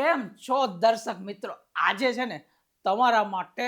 કેમ છો દર્શક મિત્રો? આજે છે ને તમારા માટે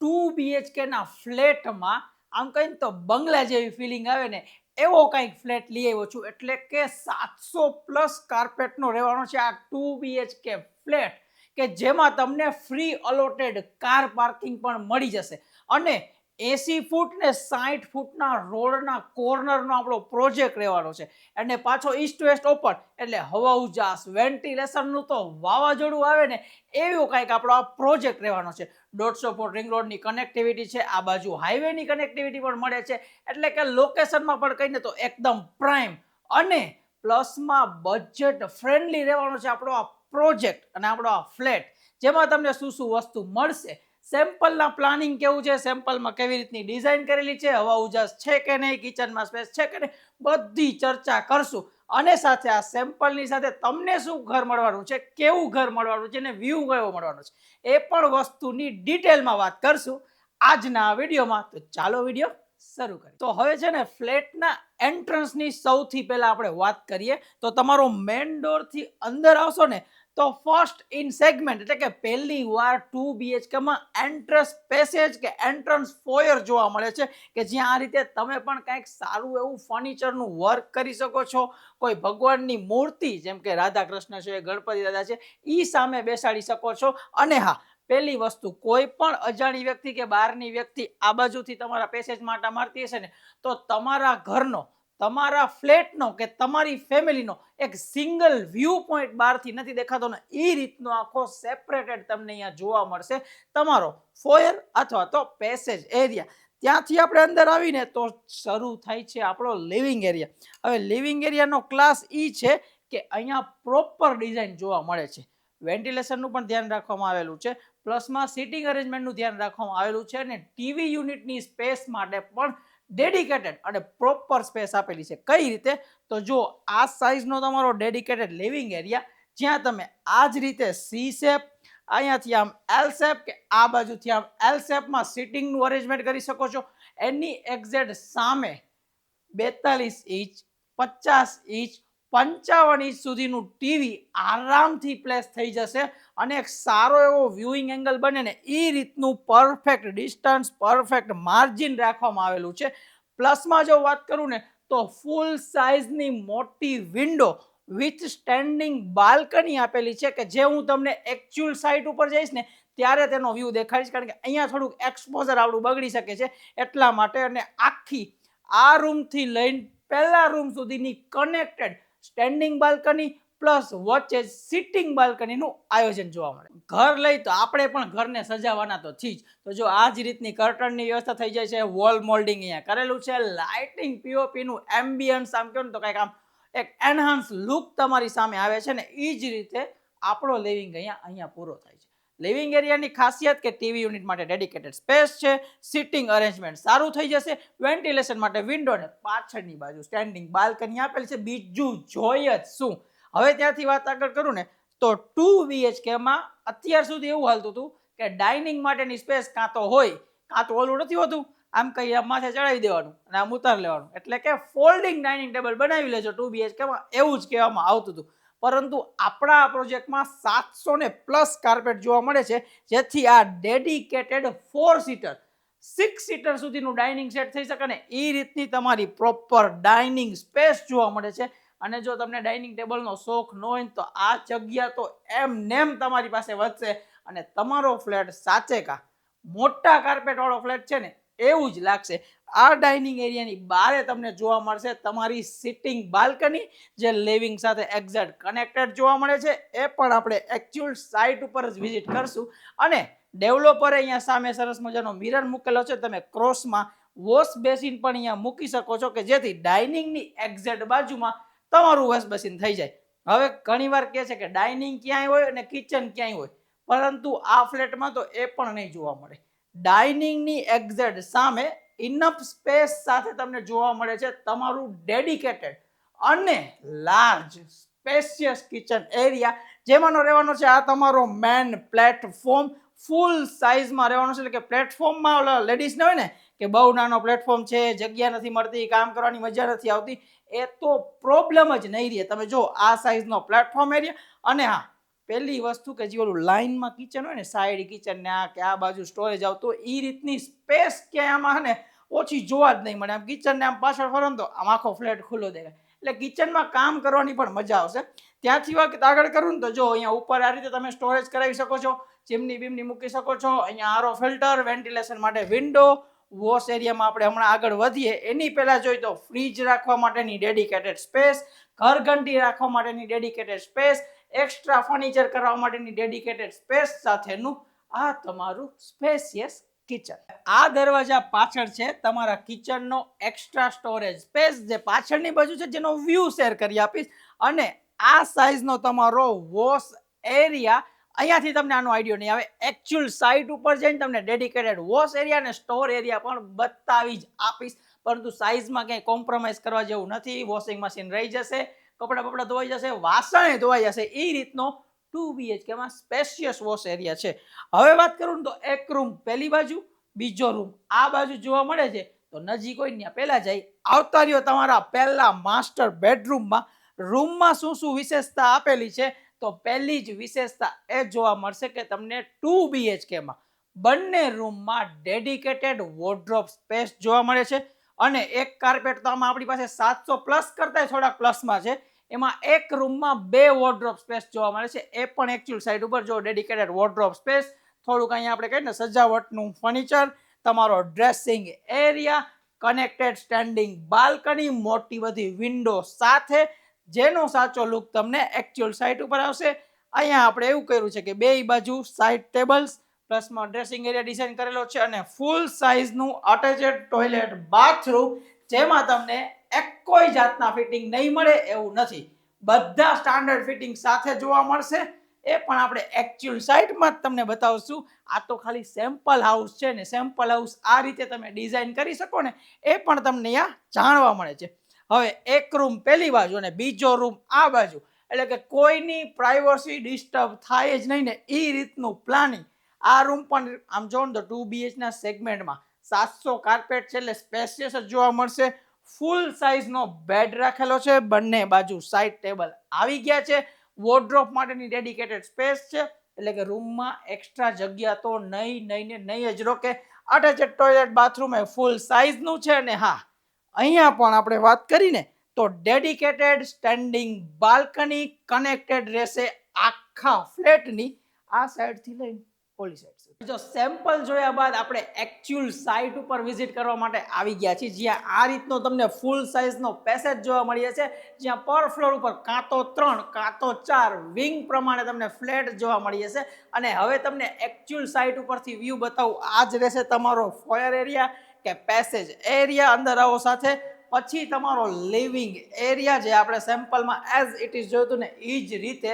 2 BHK ના ફ્લેટમાં આમ કહીને તો બંગલા જેવી ફિલિંગ આવે ને એવો કંઈક ફ્લેટ લઈ આવ્યો છું. એટલે કે 700+ કાર્પેટનો રહેવાનો છે આ 2 BHK ફ્લેટ, કે જેમાં તમને ફ્રી અલોટેડ કાર પાર્કિંગ પણ મળી જશે. અને 80 ફૂટ ને 60 ફૂટના રોડના કોર્નરનો આપણો પ્રોજેક્ટ રહેવાનો છે. અને પાછો ઈસ્ટ વેસ્ટ ઓપન, એટલે હવા ઉજાસ વેન્ટિલેશનનું તો વાવાઝોડું આવે ને એવું કંઈક આપણો આ પ્રોજેક્ટ રહેવાનો છે. 150 ફૂટ રિંગ રોડની કનેક્ટિવિટી છે, આ બાજુ હાઈવેની કનેક્ટિવિટી પણ મળે છે. એટલે કે લોકેશનમાં પણ કહીને તો એકદમ પ્રાઇમ અને પ્લસમાં બજેટ ફ્રેન્ડલી રહેવાનો છે આપણો આ પ્રોજેક્ટ અને આપણો આ ફ્લેટ. જેમાં તમને શું શું વસ્તુ મળશે, સેમ્પલના પ્લાનિંગ કેવું છે, સેમ્પલમાં કેવી રીતની ડિઝાઇન કરેલી છે, હવા ઉજાસ છે કે નહીં, કિચનમાં સ્પેસ છે કે નહીં, બધી ચર્ચા કરશું. અને સાથે આ સેમ્પલની સાથે તમને શું ઘર મળવાનું છે, કેવું ઘર મળવાનું છે અને વ્યૂ કયો મળવાનો છે, એ પણ વસ્તુની ડિટેલમાં વાત કરશું આજના આ વિડીયોમાં. તો ચાલો વિડીયો શરૂ કરીએ. તો હવે છે ને ફ્લેટના એન્ટ્રન્સની સૌથી પહેલા આપણે વાત કરીએ. તો તમારો મેઇન ડોરથી અંદર આવશો ને તો ફર્સ્ટ ઇન સેગમેન્ટ, એટલે કે પહેલી વાર 2 BHK માં એન્ટ્રન્સ પેસેજ કે એન્ટ્રન્સ ફોયર જોવા મળે છે, કે જ્યાં આ રીતે તમે પણ કંઈક સારું એવું ફર્નિચરનું વર્ક કરી શકો છો. કોઈ ભગવાનની મૂર્તિ જેમ કે રાધા કૃષ્ણ છે, ગણપતિ દાદા છે, ઈ સામે બેસાડી શકો છો. અને હા, પહેલી વસ્તુ, કોઈ પણ અજાણી વ્યક્તિ કે બહારની વ્યક્તિ આ બાજુથી તમારા પેસેજ માટે મારતી હશે ને તો તમારા ઘરનો, તમારા ફ્લેટનો કે તમારી ફેમિલીનો એક સિંગલ વ્યૂ પોઈન્ટ બહારથી નથી દેખાતો ને એ રીતનો આખો સેપરેટેડ તમને અહીંયા જોવા મળશે તમારો ફોયર અથવા તો પેસેજ એરિયા. ત્યાંથી આપણે અંદર આવીને તો શરૂ થાય છે આપણો લિવિંગ એરિયા. હવે લિવિંગ એરિયાનો ક્લાસ ઈ છે કે અહીંયા પ્રોપર ડિઝાઇન જોવા મળે છે. વેન્ટિલેશનનું પણ ધ્યાન રાખવામાં આવેલું છે, પ્લસમાં સિટિંગ અરેન્જમેન્ટનું ધ્યાન રાખવામાં આવેલું છે, અને ટીવી યુનિટની સ્પેસ માટે પણ ડેડિકેટેડ અને પ્રોપર સ્પેસ આપેલી છે. કઈ રીતે? તો જો આ સાઇઝનો તમારો ડેડિકેટેડ લિવિંગ એરિયા, જ્યાં તમે આ જ રીતે સી શેપ, અહીંયાથી આમ એલ શેપ કે આ બાજુથી આમ એલ શેપમાં સિટિંગનું અરેન્જમેન્ટ કરી શકો છો. એની એક્ઝેક્ટ સામે 42 ઇંચ, 50 ઇંચ, 55 ઇંચ સુધીનું ટીવી આરામથી પ્લેસ થઈ જશે. અને એક સારો એવો વ્યુઇંગ એંગલ બને ને એ રીતનું પરફેક્ટ ડિસ્ટન્સ, પરફેક્ટ માર્જિન રાખવામાં આવેલું છે. પ્લસમાં જો વાત કરું ને તો ફૂલ સાઇઝની મોટી વિન્ડો વિથ સ્ટેન્ડિંગ બાલ્કની આપેલી છે, કે જે હું તમને એકચ્યુઅલ સાઇટ ઉપર જઈશ ને ત્યારે તેનો વ્યૂ દેખાડીશ, કારણ કે અહીંયા થોડુંક એક્સપોઝર આપણું બગડી શકે છે એટલા માટે. અને આખી આ રૂમથી લઈને પહેલા રૂમ સુધીની કનેક્ટેડ સ્ટેન્ડિંગ બાલ્કની પ્લસ વચ્ચે સિટિંગ બાલ્કનીનું આયોજન જોવા મળે. ઘર લઈ તો આપણે પણ ઘરને સજાવવાના તો છીએ જ. તો જો આ જ રીતની કર્ટનની વ્યવસ્થા થઈ જાય છે, વોલ મોલ્ડિંગ અહીંયા કરેલું છે, લાઇટિંગ પીઓપીનું એમ્બિયન્સ આમ કહો ને તો કંઈક આમ એક એનહાન્સ લુક તમારી સામે આવે છે ને એ જ રીતે આપણો લિવિંગ અહીંયા પૂરો થાય છે. લિવિંગ એરિયાની ખાસિયત કે ટીવી યુનિટ માટે ડેડિકેટેડ સ્પેસ છે, સિટિંગ અરેન્જમેન્ટ સારું થઈ જશે, વેન્ટિલેશન માટે વિન્ડો ને પાછળની બાજુ સ્ટેન્ડિંગ બાલ્કની આપેલી છે. બીજું જોઈએ જ શું. હવે ત્યાંથી વાત આગળ કરું ને તો 2 BHK માં અત્યાર સુધી એવું હાલતું હતું કે ડાઇનિંગ માટેની સ્પેસ કાં તો હોય, કાં તો ઓલું નથી હોતું, આમ કઈ માથે ચડાવી દેવાનું અને આમ ઉતાર લેવાનું, એટલે કે ફોલ્ડિંગ ડાઇનિંગ ટેબલ બનાવી લેજો 2 BHK માં, એવું જ કહેવામાં આવતું હતું. પરંતુ આપણા પ્રોજેક્ટમાં 700+ કાર્પેટ જોવા મળે છે, જેથી આ ડેડિકેટેડ 4 સીટર 6 સીટર સુધીનું ડાઇનિંગ સેટ થઈ શકે ને એ રીતની તમારી પ્રોપર ડાઇનિંગ સ્પેસ જોવા મળે છે. અને જો તમને ડાઇનિંગ ટેબલનો શોખ ન હોય તો આ જગ્યા તો એમ નેમ તમારી પાસે વધશે અને તમારો ફ્લેટ સાચે કા મોટા કાર્પેટવાળો ફ્લેટ છે ને એવું જ લાગશે. આ ડાઇનિંગ એરિયાની બારે તમને જોવા મળશે તમારી સિટિંગ બાલ્કની, જે લિવિંગ સાથે એક્ઝેક્ટ કનેક્ટેડ જોવા મળે છે. એ પણ આપણે એકચ્યુઅલ સાઇટ ઉપર જ વિઝિટ કરશું. અને ડેવલપરે અહીંયા સામે સરસ મજાનો મિરર મૂકેલો છે, તમે ક્રોસમાં વોશ બેસિન પણ અહીંયા મૂકી શકો છો, કે જેથી ડાઇનિંગની એક્ઝેક્ટ બાજુમાં તમારું વોશ બેસિન થઈ જાય. હવે ઘણીવાર કહે છે કે ડાઇનિંગ ક્યાંય હોય અને કિચન ક્યાંય હોય, પરંતુ આ ફ્લેટમાં તો એ પણ નહીં જોવા મળે. ડાઇનિંગની એક્ઝેક્ટ સામે ઇનફ સ્પેસ સાથે તમને જોવા મળે છે તમારું ડેડિકેટેડ અને લાર્જ સ્પેશિયસ કિચન એરિયા, જેમાંનો રહેવાનો છે આ તમારો મેન પ્લેટફોર્મ. ફૂલ સાઇઝમાં રહેવાનો છે, એટલે કે પ્લેટફોર્મમાં લેડીઝને હોય ને કે બહુ નાનો પ્લેટફોર્મ છે, જગ્યા નથી મળતી, કામ કરવાની મજા નથી આવતી, એ તો પ્રોબ્લેમ જ નહીં રહે. તમે જો આ સાઇઝનો પ્લેટફોર્મ એરિયા, અને હા, પહેલી વસ્તુ કે જે ઓલું લાઇનમાં કિચન હોય ને, સાઈડ કિચન ને આ કે આ બાજુ સ્ટોરેજ આવતો, એ રીતની સ્પેસ ક્યાંય આમાં ને ઓછી જોવા જ નહીં મળે. આમ કિચનને આમ પાછળ ફરો ને તો આમ આખો ફ્લેટ ખુલ્લો દેખાય, એટલે કિચનમાં કામ કરવાની પણ મજા આવશે. ત્યાંથી વખત આગળ કરું ને તો જો અહીંયા ઉપર આ રીતે તમે સ્ટોરેજ કરાવી શકો છો, ચીમની બીમની મૂકી શકો છો. અહીંયા આરો ફિલ્ટર, વેન્ટિલેશન માટે વિન્ડો, વોશ એરિયામાં આપણે હમણાં આગળ વધીએ એની પહેલાં જોઈએ તો ફ્રીજ રાખવા માટેની ડેડિકેટેડ સ્પેસ, ઘરઘંટી રાખવા માટેની ડેડિકેટેડ સ્પેસ, એક્સ્ટ્રા ફર્નિચર કરવા માટેની ડેડિકેટેડ સ્પેસ સાથેનું આ તમારું સ્પેશિયસ કિચન. આ દરવાજા પાછળ છે તમારા કિચનનો એક્સ્ટ્રા સ્ટોરેજ સ્પેસ, જે પાછળની બાજુ છે જેનો વ્યૂ શેર કરી આપીશ. અને આ સાઇઝનો તમારો વોશ એરિયા, અહીંયાથી તમને આનો આઈડિયો નહીં આવે. એકચ્યુઅલ સાઇટ ઉપર જઈને તમને ડેડિકેટેડ વોશ એરિયા અને સ્ટોર એરિયા પણ બતાવી જ આપીશ, પરંતુ સાઇઝમાં ક્યાંય કોમ્પ્રોમાઇઝ કરવા જેવું નથી. વોશિંગ મશીન રહી જશે, કપડાં બપડા ધોવાઈ જશે, વાસણ ધોવાઈ જશે, એ રીતનો 2 BHK માં સ્પેશિયસ વોશ એરિયા છે. હવે વાત કરું ને તો એક રૂમ પહેલી બાજુ, બીજો રૂમ આ બાજુ જોવા મળે છે, તો નજીક હોય ત્યાં પહેલા જાય. આવતા રહ્યો તમારા પહેલા માસ્ટર બેડરૂમમાં. રૂમમાં શું શું વિશેષતા આપેલી છે, તો પહેલી જ વિશેષતા એ જોવા મળશે કે તમને 2 BHK માં બંને રૂમમાં ડેડિકેટેડ વોર્ડરોબ સ્પેસ જોવા મળે છે. અને એક કાર્પેટ તો આમાં આપણી પાસે 700 પ્લસ કરતા થોડાક પ્લસમાં છે. એમાં એક રૂમમાં 2 વોર્ડરોબ સ્પેસ જોવા મળે છે, એ પણ એકચ્યુઅલ સાઇડ ઉપર જો ડેડિકેટેડ વોર્ડરોબ સ્પેસ. થોડુંક અહીંયા આપણે કહીએ ને સજાવટનું ફર્નિચર, તમારો dressing area, connected standing balcony, મોટી બધી વિન્ડો સાથે, જેનો સાચો લુક તમને એકચ્યુઅલ સાઇટ ઉપર આવશે. અહીંયા આપણે એવું કર્યું છે કે બે બાજુ સાઇડ ટેબલ્સ પ્લસમાં ડ્રેસિંગ એરિયા ડિઝાઇન કરેલો છે અને ફૂલ સાઇઝનું અટેચેડ ટોયલેટ બાથરૂમ, જેમાં તમને એક કોઈ જાતના ફિટિંગ નહીં મળે એવું નથી. બધા સ્ટાન્ડર્ડ ફિટિંગ સાથે જોવા મળશે. એ પણ આપણે એકચ્યુઅલ સાઇટમાં જ તમને બતાવશું. આ તો ખાલી સેમ્પલ હાઉસ છે ને, સેમ્પલ હાઉસ આ રીતે તમે ડિઝાઇન કરી શકો ને, એ પણ તમને અહીંયા જાણવા મળે છે. હવે એક રૂમ પહેલી બાજુ અને બીજો રૂમ આ બાજુ, એટલે કે કોઈની પ્રાઇવસી ડિસ્ટર્બ થાય જ નહીં ને, એ રીતનું પ્લાનિંગ. આ રૂમ પણ આમ જો ને તો 2 BH ના સેગમેન્ટમાં 700 કાર્પેટ છે, એટલે સ્પેશિયસ જ જોવા મળશે. ફૂલ સાઇઝનો બેડ રાખેલો છે, બંને બાજુ સાઇડ ટેબલ આવી ગયા છે, વોર્ડરોબ માટેની ડેડિકેટેડ સ્પેસ છે, એટલે કે રૂમમાં એક્સ્ટ્રા જગ્યા તો નહીં જ રોકે. અટેચેડ ટોયલેટ બાથરૂમ એ ફૂલ સાઇઝનું છે. અને હા, અહીંયા પણ આપણે વાત કરીને તો ડેડિકેટેડ સ્ટેન્ડિંગ બાલ્કની કનેક્ટેડ રહેશે આખા ફ્લેટની આ સાઈડથી લઈને ઓલી સાઈડ સુધી. જો સેમ્પલ જોયા બાદ આપણે એકચ્યુઅલ સાઇટ ઉપર વિઝિટ કરવા માટે આવી ગયા છીએ, જ્યાં આ રીતનો તમને ફૂલ સાઇઝનો પેસેજ જોવા મળી છે, જ્યાં પર ફ્લોર ઉપર કાં તો 3 કાં તો 4 વિંગ પ્રમાણે તમને ફ્લેટ જોવા મળી છે. અને હવે તમને એકચ્યુઅલ સાઇટ ઉપરથી વ્યૂ બતાવું. આ જ રહેશે તમારો ફોયર એરિયા કે પેસેજ એરિયા. અંદર આવો સાથે પછી તમારો લિવિંગ એરિયા, જે આપણે સેમ્પલમાં એઝ ઇટ ઇઝ જોયું હતું ને એ જ રીતે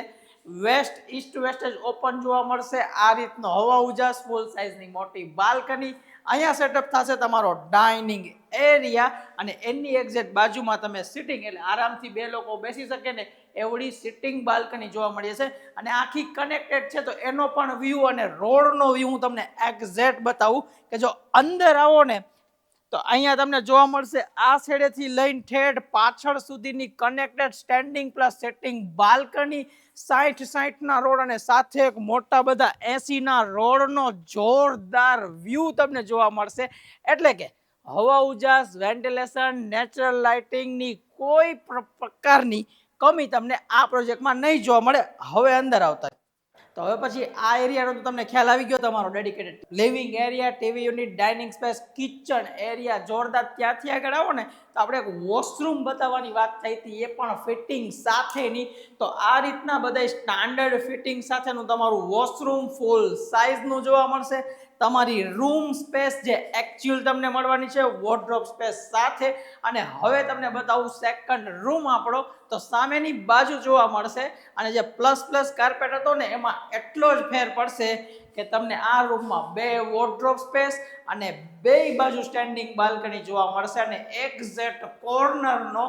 વેસ્ટ ઈસ્ટ વેસ્ટ જ ઓપન જોવા મળશે. આ રીતનો હવા ઉજાસ, ફૂલ સાઇઝની મોટી બાલ્કની. અહીંયા સેટઅપ થશે તમારો ડાઇનિંગ એરિયા, અને એની એક્ઝેક્ટ બાજુમાં તમે સિટિંગ, એટલે આરામથી 2 લોકો બેસી શકે ને એવડી સિટિંગ બાલ્કની જોવા મળી છે. અને આખી કનેક્ટેડ છે, તો એનો પણ વ્યૂ અને રોડનો વ્યૂ હું તમને એક્ઝેક્ટ બતાવું કે જો અંદર આવો ને તો અહીંયા તમને જોવા મળશે આ છેડેથી લઈને ઠેઠ પાછળ સુધીની connected standing plus setting balcony, 60 ના રોડ અને સાથે એક મોટા બધા 80 ના રોડનો જોરદાર વ્યૂ તમને જોવા મળશે. એટલે કે હવા ઉજાસ, વેન્ટિલેશન, નેચરલ લાઇટિંગની કોઈ પ્રકારની કમી તમને આ પ્રોજેક્ટમાં નહીં જોવા મળે. હવે અંદર આવતા તો હવે પછી આ એરિયાનો તો તમને ખ્યાલ આવી ગયો, તમારો dedicated living area, TV unit, dining space, kitchen area જોરદાર. ત્યાંથી આગળ આવો ને તો આપણે એક વોશરૂમ બતાવવાની વાત થઈ હતી, એ પણ ફિટિંગ સાથેની. તો આ રીતના બધા સ્ટાન્ડર્ડ ફિટિંગ સાથેનું તમારું વોશરૂમ ફૂલ સાઇઝનું જોવા મળશે. તમારી રૂમ સ્પેસ જે એકચ્યુઅલ તમને મળવાની છે વોર્ડરોબ સ્પેસ સાથે. અને હવે તમને બતાવું સેકન્ડ રૂમ આપણો, તો સામેની બાજુ જોવા મળશે. અને જે પ્લસ કાર્પેટ હતો ને એમાં એટલો જ ફેર પડશે કે તમને આ રૂમમાં 2 વોર્ડરોબ સ્પેસ અને 2 બાજુ સ્ટેન્ડિંગ બાલ્કની જોવા મળશે. અને એક્ઝેક્ટ કોર્નરનો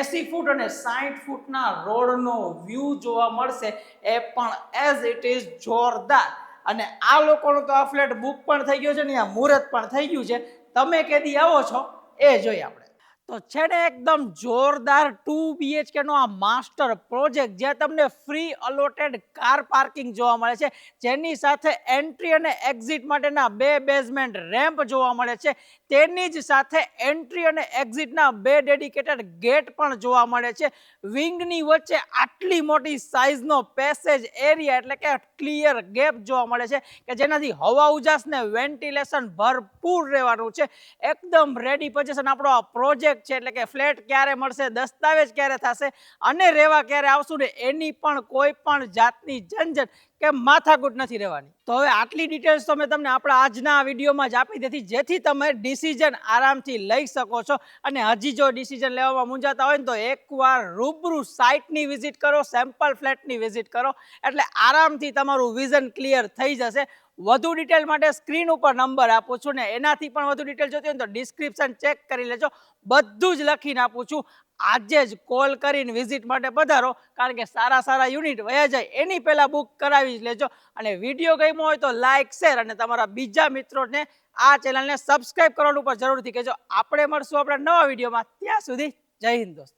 80 ફૂટ અને 60 ફૂટના રોડનો વ્યૂ જોવા મળશે, એ પણ એઝ ઇટ ઇઝ જોરદાર. અને આ લોકોનો તો આ ફ્લેટ બુક પણ થઈ ગયો છે ને, આ મુહૂર્ત પણ થઈ ગયું છે. તમે કેદી આવો છો એ જોઈએ આપણે. તો છે ને એકદમ જોરદાર 2 BHK નો આ માસ્ટર પ્રોજેક્ટ જ્યાં તમને ફ્રી અલોટેડ કાર પાર્કિંગ જોવા મળે છે, જેની સાથે એન્ટ્રી અને એક્ઝિટ માટેના 2 બેઝમેન્ટ રેમ્પ જોવા મળે છે. તેની જ સાથે એન્ટ્રી અને એક્ઝિટના 2 ડેડિકેટેડ ગેટ પણ જોવા મળે છે. વિંગની વચ્ચે આટલી મોટી સાઇઝનો પેસેજ એરિયા એટલે કે ક્લિયર ગેપ જોવા મળે છે કે જેનાથી હવા ઉજાસ ને વેન્ટિલેશન ભરપૂર રહેવાનું છે. એકદમ રેડી પોઝિશન આપણો આ પ્રોજેક્ટ છે, એટલે કે ફ્લેટ ક્યારે મળશે, દસ્તાવેજ ક્યારે થશે અને રહેવા ક્યારે આવશું ને એની પણ કોઈ પણ જાતની ઝંઝટ કે માથાકૂટ નથી રહેવાની. તો હવે આટલી ડિટેલ્સ તો મેં તમને આપણા આજના વિડીયોમાં જ આપી દીધી, જેથી તમે ડિસિઝન આરામથી લઈ શકો છો. અને હજી જો ડિસિઝન લેવામાં મૂંઝાતા હોય ને તો એકવાર રૂબરૂ સાઇટની વિઝિટ કરો, સેમ્પલ ફ્લેટની વિઝિટ કરો, એટલે આરામથી તમારું વિઝન ક્લિયર થઈ જશે. વધુ ડિટેલ માટે સ્ક્રીન ઉપર નંબર આપું છું ને એનાથી પણ વધુ ડિટેલ જોતી હોય તો ડિસ્ક્રિપ્શન ચેક કરી લેજો, બધું જ લખીને આપું છું. આજે જ કોલ કરીને વિઝિટ માટે પધારો, કારણ કે સારા યુનિટ વયા જાય એની પહેલા બુક કરાવી જ લેજો. અને વિડીયો ગમ્યો હોય તો લાઇક, શેર અને તમારા બીજા મિત્રોને આ ચેનલને સબસ્ક્રાઇબ કરવાનું પણ જરૂરથી કહેજો. આપણે મળશું આપણા નવા વિડીયોમાં. ત્યાં સુધી જય હિન્દ દોસ્તો.